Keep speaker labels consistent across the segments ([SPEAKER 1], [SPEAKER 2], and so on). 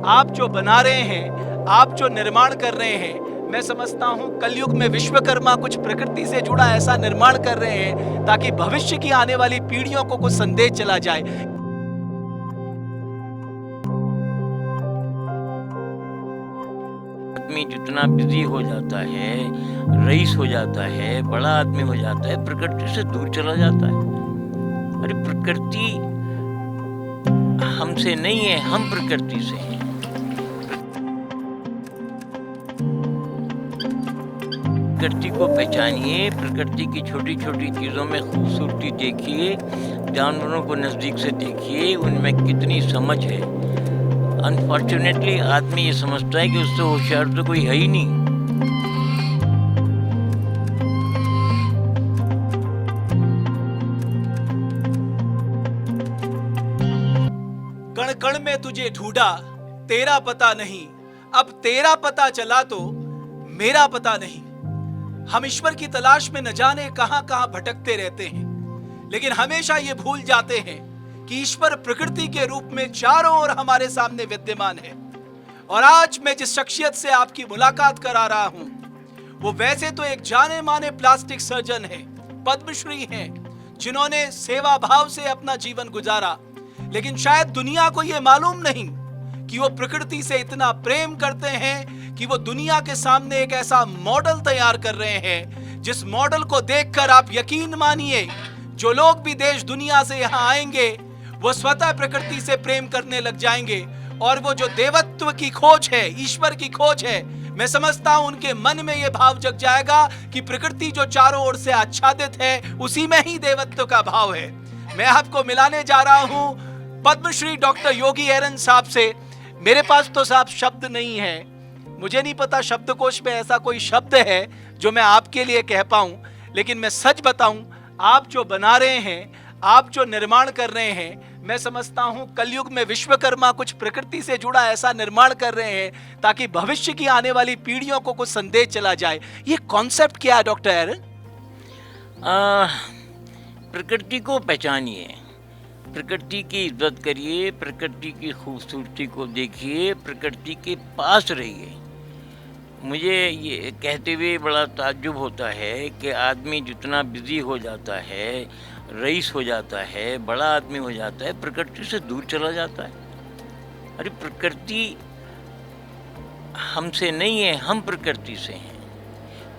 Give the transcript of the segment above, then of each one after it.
[SPEAKER 1] आप जो बना रहे हैं, आप जो निर्माण कर रहे हैं, मैं समझता हूं कलयुग में विश्वकर्मा कुछ प्रकृति से जुड़ा ऐसा निर्माण कर रहे हैं ताकि भविष्य की आने वाली पीढ़ियों को कुछ संदेश चला जाए।
[SPEAKER 2] आदमी जितना बिजी हो जाता है, रईस हो जाता है, बड़ा आदमी हो जाता है, प्रकृति से दूर चला जाता है। अरे प्रकृति हमसे नहीं है, हम प्रकृति से हैं। प्रकृति को पहचानिए, प्रकृति की छोटी छोटी चीज़ों में खूबसूरती देखिए, जानवरों को नज़दीक से देखिए, उनमें कितनी समझ है। अनफॉर्चुनेटली आदमी ये समझता है कि उससे होशियार तो कोई है ही नहीं।
[SPEAKER 1] कण कण में तुझे ढूंढा, तेरा पता नहीं, अब तेरा पता चला तो मेरा पता नहीं। हम ईश्वर की तलाश में न जाने कहां कहां भटकते रहते हैं, लेकिन हमेशा ये भूल जाते हैं कि ईश्वर प्रकृति के रूप में चारों ओर हमारे सामने विद्यमान है। और आज मैं जिस शख्सियत से आपकी मुलाकात करा रहा हूं, वो वैसे तो एक जाने माने प्लास्टिक सर्जन है, पद्मश्री हैं, जिन्होंने सेवा भाव से अपना जीवन गुजारा, लेकिन शायद दुनिया को यह मालूम नहीं कि वो प्रकृति से इतना प्रेम करते हैं कि वो दुनिया के सामने एक ऐसा मॉडल तैयार कर रहे हैं जिस मॉडल को देखकर आप यकीन मानिए, जो लोग भी देश दुनिया से यहाँ आएंगे वो स्वतः प्रकृति से प्रेम करने लग जाएंगे। और वो जो देवत्व की खोज है, ईश्वर की खोज है, मैं समझता हूं उनके मन में यह भाव जग जाएगा कि प्रकृति जो चारों ओर से आच्छादित है, उसी में ही देवत्व का भाव है। मैं आपको मिलाने जा रहा हूं पद्मश्री डॉक्टर योगी एरन साहब से। मेरे पास तो साहब शब्द नहीं है, मुझे नहीं पता शब्दकोश में ऐसा कोई शब्द है जो मैं आपके लिए कह पाऊं, लेकिन मैं सच बताऊं, आप जो बना रहे हैं, आप जो निर्माण कर रहे हैं, मैं समझता हूं कलयुग में विश्वकर्मा कुछ प्रकृति से जुड़ा ऐसा निर्माण कर रहे हैं ताकि भविष्य की आने वाली पीढ़ियों को कुछ संदेश चला जाए। ये कॉन्सेप्ट क्या है डॉक्टर एरन?
[SPEAKER 2] प्रकृति को पहचानिए, प्रकृति की इज्जत करिए, प्रकृति की खूबसूरती को देखिए, प्रकृति के पास रहिए। मुझे ये कहते हुए बड़ा ताज्जुब होता है कि आदमी जितना बिजी हो जाता है, रईस हो जाता है, बड़ा आदमी हो जाता है, प्रकृति से दूर चला जाता है। अरे प्रकृति हमसे नहीं है, हम प्रकृति से हैं।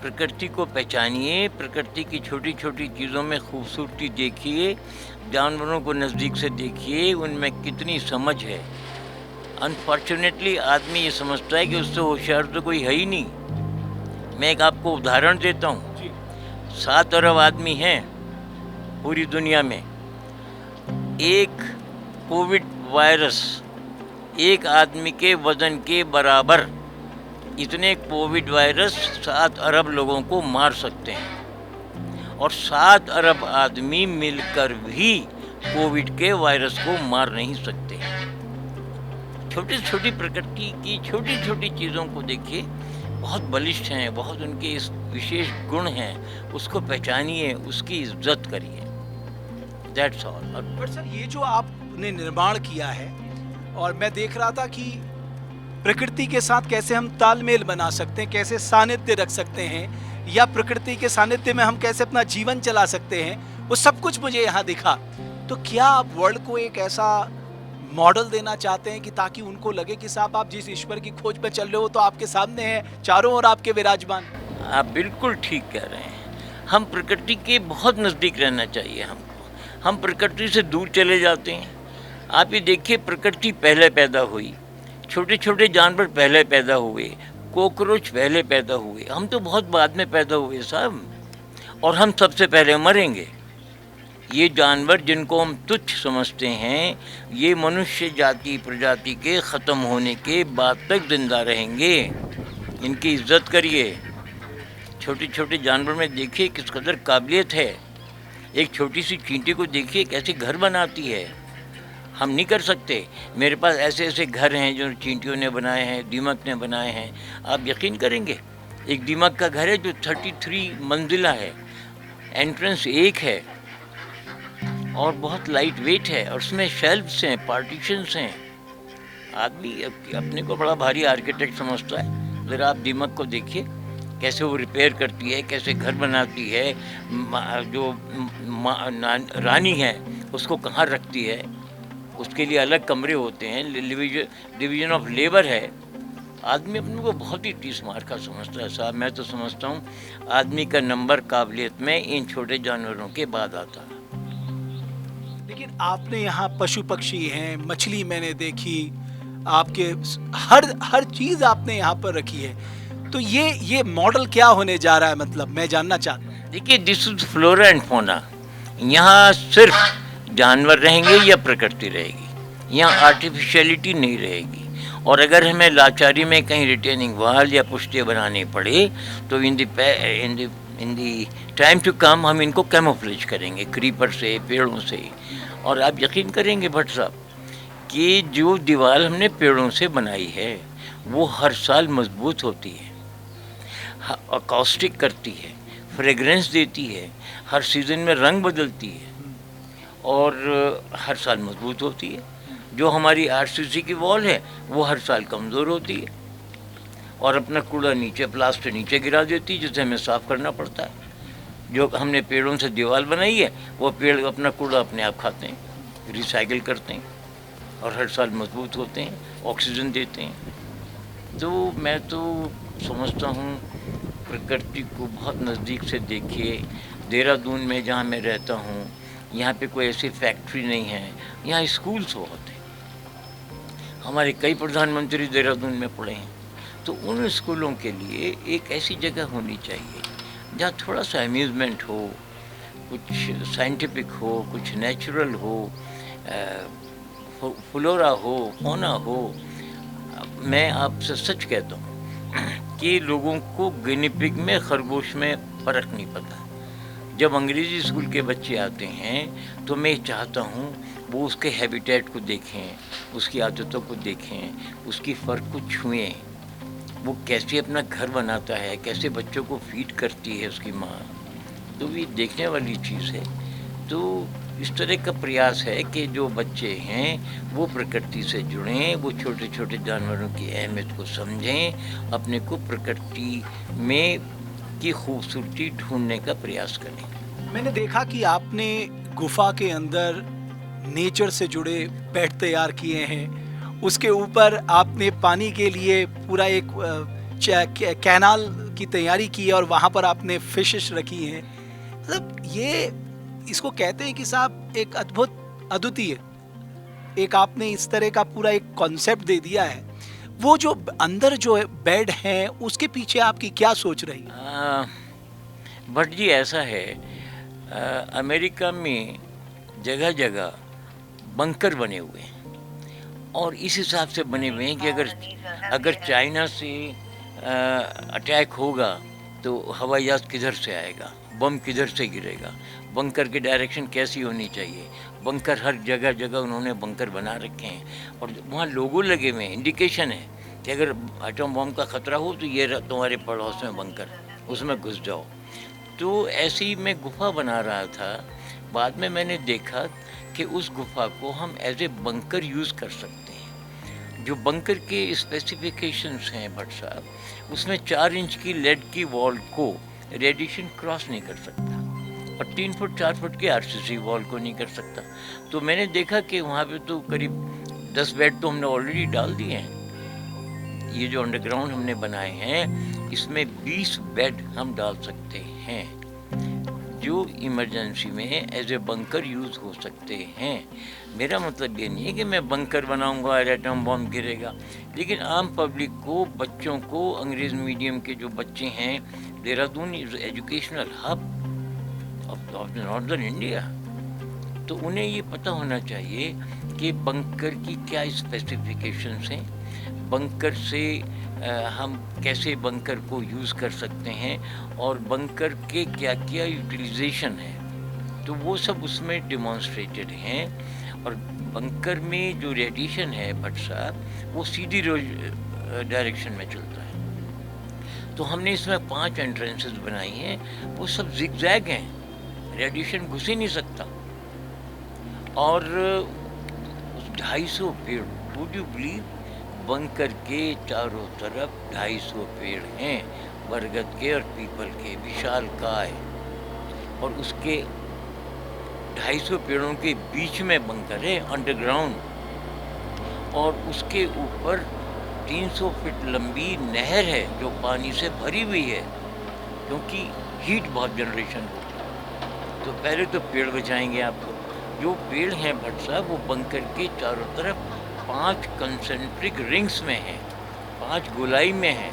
[SPEAKER 2] प्रकृति को पहचानिए, प्रकृति की छोटी छोटी चीज़ों में खूबसूरती देखिए, जानवरों को नज़दीक से देखिए, उनमें कितनी समझ है। अनफॉर्चुनेटली आदमी ये समझता है कि उससे होशियार तो कोई है ही नहीं। मैं एक आपको उदाहरण देता हूँ। 7 अरब आदमी हैं पूरी दुनिया में। एक कोविड वायरस एक आदमी के वज़न के बराबर, इतने कोविड वायरस 7 अरब लोगों को मार सकते हैं, और 7 अरब आदमी मिलकर भी कोविड के वायरस को मार नहीं सकते। छोटी छोटी प्रकृति की छोटी छोटी चीज़ों को देखिए, बहुत बलिष्ठ हैं, बहुत उनके इस विशेष गुण हैं, उसको पहचानिए, उसकी इज्जत करिए। That's all.
[SPEAKER 1] बट सर, ये जो आपने निर्माण किया है, और मैं देख रहा था कि प्रकृति के साथ कैसे हम तालमेल बना सकते हैं, कैसे सानिध्य रख सकते हैं, या प्रकृति के सानिध्य में हम कैसे अपना जीवन चला सकते हैं, वो सब कुछ मुझे यहाँ दिखा। तो क्या आप वर्ल्ड को एक ऐसा मॉडल देना चाहते हैं कि ताकि उनको लगे कि साहब आप जिस ईश्वर की खोज में चल रहे हो तो आपके सामने है, चारों ओर आपके विराजमान?
[SPEAKER 2] आप बिल्कुल ठीक कह रहे हैं। हम प्रकृति के बहुत नज़दीक रहना चाहिए हमको। हम प्रकृति से दूर चले जाते हैं। आप ये देखिए, प्रकृति पहले पैदा हुई, छोटे छोटे जानवर पहले पैदा हुए, कॉकरोच पहले पैदा हुए, हम तो बहुत बाद में पैदा हुए साहब, और हम सबसे पहले मरेंगे। ये जानवर जिनको हम तुच्छ समझते हैं, ये मनुष्य जाति प्रजाति के ख़त्म होने के बाद तक जिंदा रहेंगे। इनकी इज्जत करिए। छोटे छोटे जानवर में देखिए किस कदर काबिलियत है। एक छोटी सी चींटी को देखिए कैसे घर बनाती है, हम नहीं कर सकते। मेरे पास ऐसे ऐसे घर हैं जो चींटियों ने बनाए हैं, दीमक ने बनाए हैं। आप यकीन करेंगे, एक दीमक का घर है जो 33 मंजिला है, एंट्रेंस एक है और बहुत लाइट वेट है, और उसमें शेल्फ्स हैं, पार्टीशंस हैं। आदमी अपने को बड़ा भारी आर्किटेक्ट समझता है। ज़रा आप दीमक को देखिए कैसे वो रिपेयर करती है, कैसे घर बनाती है, जो रानी है उसको कहाँ रखती है, उसके लिए अलग कमरे होते हैं, डिवीजन ऑफ लेबर है। आदमी अपने को बहुत ही टीस मार का समझता है साहब। मैं तो समझता हूँ आदमी का नंबर काबिलियत में इन छोटे जानवरों के बाद आता है।
[SPEAKER 1] लेकिन आपने यहाँ पशु पक्षी हैं, मछली मैंने देखी, आपके हर चीज आपने यहाँ पर रखी है। तो ये मॉडल क्या होने जा रहा है, मतलब मैं जानना चाहता हूँ।
[SPEAKER 2] देखिए, this is flora and fauna. यहाँ सिर्फ जानवर रहेंगे या प्रकृति रहेगी, यहाँ आर्टिफिशियलिटी नहीं रहेगी। और अगर हमें लाचारी में कहीं रिटेनिंग वाल या पुष्टियाँ बनानी पड़े तो इन दी टाइम टू कम हम इनको कैमोफ्लेज करेंगे क्रीपर से, पेड़ों से। और आप यकीन करेंगे भट्ट साहब कि जो दीवार हमने पेड़ों से बनाई है वो हर साल मजबूत होती है, अकॉस्टिक करती है, फ्रेगरेंस देती है, हर सीज़न में रंग बदलती है और हर साल मजबूत होती है। जो हमारी आरसीसी की वॉल है वो हर साल कमज़ोर होती है और अपना कूड़ा नीचे, प्लास्टर नीचे गिरा देती है, जिसे हमें साफ़ करना पड़ता है। जो हमने पेड़ों से दीवार बनाई है वो पेड़ अपना कूड़ा अपने आप खाते हैं, रिसाइकिल करते हैं और हर साल मजबूत होते हैं, ऑक्सीजन देते हैं। तो मैं तो समझता हूँ प्रकृति को बहुत नज़दीक से देखिए। देहरादून में जहाँ मैं रहता हूँ यहाँ पे कोई ऐसी फैक्ट्री नहीं है, यहाँ स्कूल्स बहुत हैं। हमारे कई प्रधानमंत्री देहरादून में पढ़े हैं। तो उन स्कूलों के लिए एक ऐसी जगह होनी चाहिए जहाँ थोड़ा सा अम्यूज़मेंट हो, कुछ साइंटिफिक हो, कुछ नेचुरल हो, फ्लोरा हो, फौना हो। मैं आपसे सच कहता हूँ कि लोगों को गिनी पिग में, खरगोश में फ़र्क नहीं पता। जब अंग्रेज़ी स्कूल के बच्चे आते हैं तो मैं चाहता हूँ वो उसके हैबिटेट को देखें, उसकी आदतों को देखें, उसकी फ़र्क को छुएं, वो कैसे अपना घर बनाता है, कैसे बच्चों को फीड करती है उसकी माँ। तो ये देखने वाली चीज़ है। तो इस तरह का प्रयास है कि जो बच्चे हैं वो प्रकृति से जुड़ें, वो छोटे छोटे जानवरों की अहमियत को समझें, अपने को प्रकृति में की खूबसूरती ढूंढने का प्रयास करें।
[SPEAKER 1] मैंने देखा कि आपने गुफा के अंदर नेचर से जुड़े बेड तैयार किए हैं, उसके ऊपर आपने पानी के लिए पूरा एक कैनाल की तैयारी की है और वहाँ पर आपने फिशेस रखी हैं। मतलब ये इसको कहते हैं कि साहब एक अद्वितीय एक आपने इस तरह का पूरा एक कॉन्सेप्ट दे दिया है। वो जो अंदर जो बेड है उसके पीछे आपकी क्या सोच रही है?
[SPEAKER 2] भट्ट जी, ऐसा है, अमेरिका में जगह जगह बंकर बने हुए हैं और इस हिसाब से बने हुए हैं कि अगर चाइना से अटैक होगा तो हवाई जहाज़ किधर से आएगा, बम किधर से गिरेगा, बंकर की डायरेक्शन कैसी होनी चाहिए। बंकर हर जगह जगह उन्होंने बंकर बना रखे हैं और वहाँ लोगो लगे हुए हैं। इंडिकेशन है कि अगर एटम बम का ख़तरा हो तो ये तुम्हारे पड़ोस में बंकर, उसमें घुस जाओ। तो ऐसे ही मैं गुफा बना रहा था। बाद में मैंने देखा कि उस गुफा को हम एज ए बंकर यूज़ कर सकते हैं। जो बंकर के स्पेसिफिकेशंस हैं भट्ट साहब, उसमें 4 इंच की लेड की वॉल को रेडिएशन क्रॉस नहीं कर सकता और 3 फुट 4 फुट की आरसीसी वॉल को नहीं कर सकता। तो मैंने देखा कि वहाँ पे तो करीब 10 बेड तो हमने ऑलरेडी डाल दिए हैं। ये जो अंडरग्राउंड हमने बनाए हैं इसमें 20 बेड हम डाल सकते हैं जो इमरजेंसी में एज ए बंकर यूज़ हो सकते हैं। मेरा मतलब ये नहीं है कि मैं बंकर बनाऊंगा और एटम बम गिरेगा, लेकिन आम पब्लिक को, बच्चों को, अंग्रेज़ मीडियम के जो बच्चे हैं, Dehradun is educational hub of northern India, तो उन्हें ये पता होना चाहिए कि बंकर की क्या स्पेसिफिकेशंस हैं, बंकर से हम कैसे बंकर को यूज़ कर सकते हैं और बंकर के क्या क्या यूटिलाइजेशन है, तो वो सब उसमें डिमॉन्स्ट्रेटेड हैं। और बंकर में जो रेडिएशन है भट्ट साहब, वो सीधी डायरेक्शन में चलता है। तो हमने इसमें 5 एंट्रेंसेस बनाई हैं, वो सब जिगजैग हैं, रेडिएशन घुस ही नहीं सकता। और 250 पेड़, वुड यू बिलीव बंकर के चारों तरफ 250 पेड़ हैं, बरगद के और पीपल के, विशालकाय। और उसके 250 पेड़ों के बीच में बंकर है, अंडरग्राउंड। और उसके ऊपर 300 फीट लंबी नहर है जो पानी से भरी हुई है, क्योंकि हीट बहुत जनरेशन होती है। तो पहले तो पेड़ बचाएंगे आपको। जो पेड़ हैं भट्ट साहब, वो बंकर के चारों तरफ 5 कंसेंट्रिक रिंग्स में हैं, 5 गोलाई में हैं।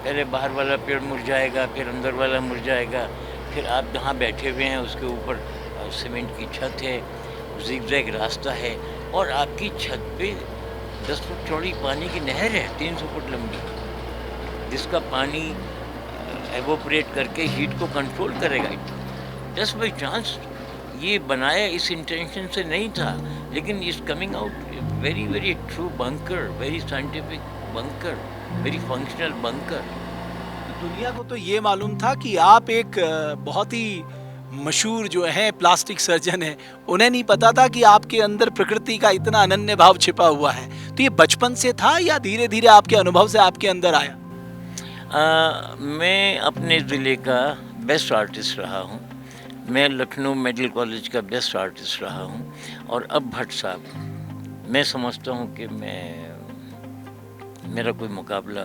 [SPEAKER 2] पहले बाहर वाला पेड़ मुरझाएगा, फिर अंदर वाला मुरझाएगा, फिर आप जहाँ बैठे हुए हैं उसके ऊपर सीमेंट की छत है, जिगजैग रास्ता है, और आपकी छत पे 10 फुट चौड़ी पानी की नहर है, 300 फुट लंबी, जिसका पानी एवोपरेट करके हीट को कंट्रोल करेगा। जस्ट बाई चांस ये बनाया इस इंटेंशन से नहीं था, लेकिन is coming out very very true bunker, very scientific bunker, very functional bunker.
[SPEAKER 1] दुनिया को तो ये मालूम था कि आप एक बहुत ही मशहूर जो है प्लास्टिक सर्जन है, उन्हें नहीं पता था कि आपके अंदर प्रकृति का इतना अनन्य भाव छिपा हुआ है। तो ये बचपन से था या धीरे धीरे आपके अनुभव से आपके अंदर आया?
[SPEAKER 2] मैं अपने ज़िले का बेस्ट आर्टिस्ट रहा हूँ। मैं लखनऊ मेडिकल कॉलेज का बेस्ट आर्टिस्ट रहा हूँ। और अब भट्ट साहब, मैं समझता हूँ कि मेरा कोई मुकाबला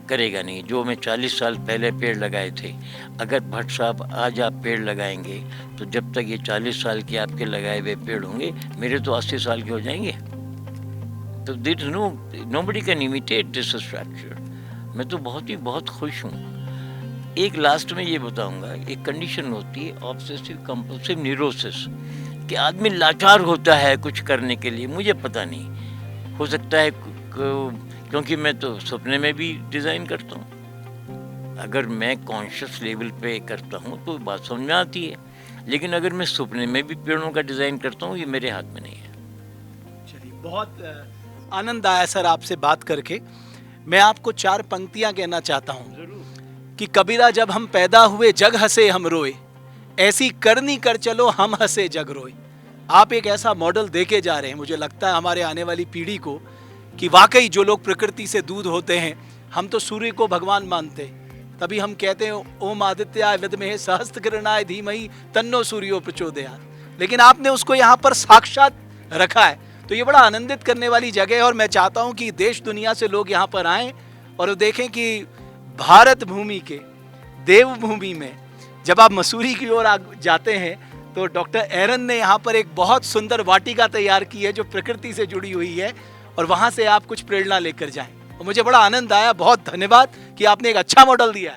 [SPEAKER 2] करेगा नहीं। जो मैं 40 साल पहले पेड़ लगाए थे, अगर भट्ट साहब आज आप पेड़ लगाएंगे तो जब तक ये 40 साल के आपके लगाए हुए पेड़ होंगे, मेरे तो 80 साल के हो जाएंगे। तो this nobody can imitate this structure. मैं तो बहुत खुश हूँ। एक लास्ट में ये बताऊंगा, एक कंडीशन होती है ऑब्सेसिव कंपल्सिव न्यूरोसिस, कि आदमी लाचार होता है कुछ करने के लिए। मुझे पता नहीं, हो सकता है क्योंकि मैं तो सपने में भी डिज़ाइन करता हूँ। अगर मैं कॉन्शियस लेवल पे करता हूँ तो बात समझ में आती है, लेकिन अगर मैं सपने में भी पेड़ों का डिज़ाइन करता हूँ, ये मेरे हाथ में नहीं है।
[SPEAKER 1] चलिए, बहुत आनंद आया सर आपसे बात करके। मैं आपको 4 पंक्तियां कहना चाहता हूँ कि कबीरा जब हम पैदा हुए जग हंसे हम रोए, ऐसी करनी कर चलो हम हंसे जग रोए। आप एक ऐसा मॉडल देके जा रहे हैं, मुझे लगता है हमारे आने वाली पीढ़ी को, कि वाकई जो लोग प्रकृति से दूध होते हैं, हम तो सूर्य को भगवान मानते हैं, तभी हम कहते हैं ओम आदित्याय विद्महे सहस्त्र किरणाय धीमहि तन्नो सूर्यो प्रचोदयात्, लेकिन आपने उसको यहाँ पर साक्षात रखा है। तो ये बड़ा आनंदित करने वाली जगह है, और मैं चाहता हूँ कि देश दुनिया से लोग यहाँ पर आएँ और देखें कि भारत भूमि के देवभूमि में जब आप मसूरी की ओर जाते हैं तो डॉक्टर एरन ने यहाँ पर एक बहुत सुंदर वाटिका तैयार की है जो प्रकृति से जुड़ी हुई है, और वहाँ से आप कुछ प्रेरणा लेकर जाएं। और मुझे बड़ा आनंद आया। बहुत धन्यवाद कि आपने एक अच्छा मॉडल दिया है।